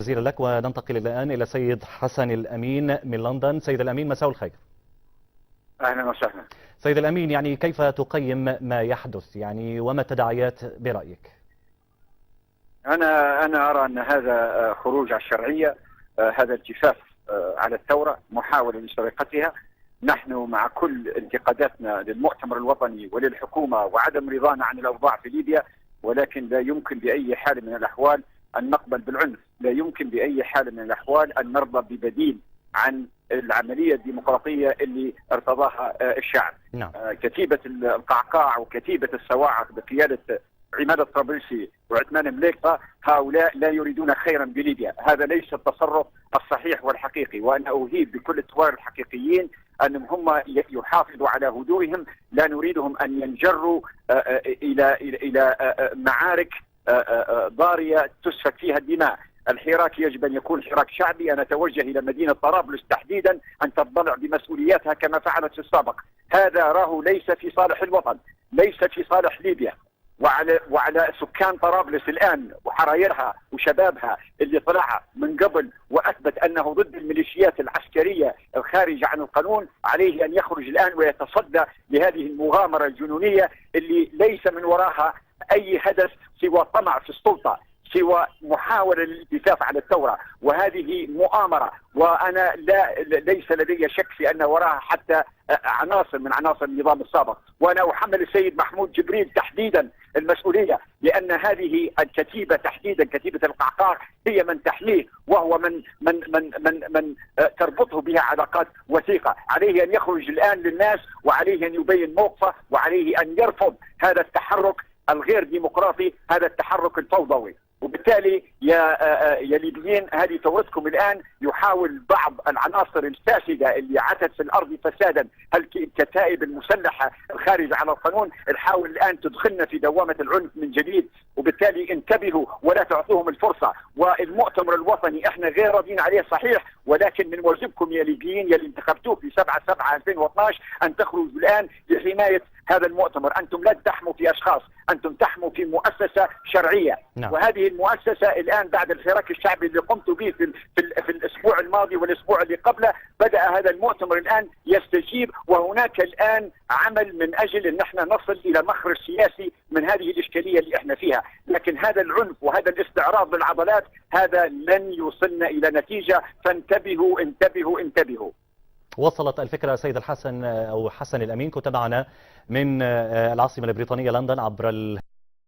جزيلا لك. وننتقل الآن إلى سيد حسن الأمين من لندن. سيد الأمين، مساء الخير. أهلا وسهلا. سيد الأمين، يعني كيف تقيم ما يحدث وما التداعيات برأيك؟ أنا أرى أن هذا خروج على الشرعية، هذا التفاف على الثورة، محاولة لسرقتها. نحن مع كل انتقاداتنا للمؤتمر الوطني وللحكومة وعدم رضانا عن الأوضاع في ليبيا، ولكن لا يمكن بأي حال من الأحوال أن نقبل بالعنف، لا يمكن بأي حال من الأحوال أن نرضى ببديل عن العملية الديمقراطية اللي ارتضاها الشعب. نعم. كتيبة القعقاع وكتيبة الصواعق بقيادة عماد الطرابلسي وعثمان مليقة، هؤلاء لا يريدون خيرا بليبيا. هذا ليس التصرف الصحيح والحقيقي، وأنا أهيب بكل الثوار الحقيقيين أنهم هم يحافظوا على هدوئهم. لا نريدهم أن ينجروا إلى معارك ضارية تسفك فيها الدماء. الحراك يجب أن يكون حراك شعبي. أنا أتوجه إلى مدينة طرابلس تحديدا أن تضلع بمسؤولياتها كما فعلت في السابق. هذا راه ليس في صالح الوطن، ليس في صالح ليبيا. وعلى سكان طرابلس الآن وحرايرها وشبابها اللي طلع من قبل وأثبت أنه ضد الميليشيات العسكرية الخارجة عن القانون، عليه أن يخرج الآن ويتصدى لهذه المغامرة الجنونية اللي ليس من وراها أي هدف سوى طمع في السلطة، سوى محاولة للالتفاف على الثورة، وهذه مؤامرة. وأنا ليس لدي شك في أن وراها حتى عناصر من عناصر النظام السابق. وأنا أحمل السيد محمود جبريل تحديدا المسؤولية، لأن هذه الكتيبة تحديدا، كتيبة القعقاع، هي من تحميه، وهو من تربطه بها علاقات وثيقة. عليه أن يخرج الآن للناس، وعليه أن يبين موقفه، وعليه أن يرفض هذا التحرك الغير ديمقراطي، هذا التحرك الفوضوي. وبالتالي يا ليبيين، هذه ثورتكم الآن. يحاول بعض العناصر الفاسدة اللي عتت في الأرض فسادا، الكتائب المسلحة الخارجة على القانون، تحاول الآن تدخلنا في دوامة العنف من جديد. وبالتالي انتبهوا ولا تعطوهم الفرصة. والمؤتمر الوطني احنا غير راضين عليه صحيح، ولكن من واجبكم يا ليبيين يلي انتخبتوه في 7/7/2012 أن تخرجوا الآن لحماية هذا المؤتمر. أنتم لا تحموا في أشخاص، أنتم تحموا في مؤسسة شرعية. نعم. وهذه المؤسسة الآن بعد الحراك الشعبي اللي قمت به في الأسبوع الماضي والأسبوع اللي قبله، بدأ هذا المؤتمر الآن يستجيب. وهناك الآن عمل من أجل أن احنا نصل إلى مخرج سياسي من هذه الإشكالية اللي احنا فيها. لكن هذا العنف وهذا الاستعراض للعضلات هذا لن يوصلنا إلى نتيجة. فانتبهوا انتبهوا انتبهوا. وصلت الفكرة سيد الحسن أو حسن الأمين، كنت معنا من العاصمة البريطانية لندن عبر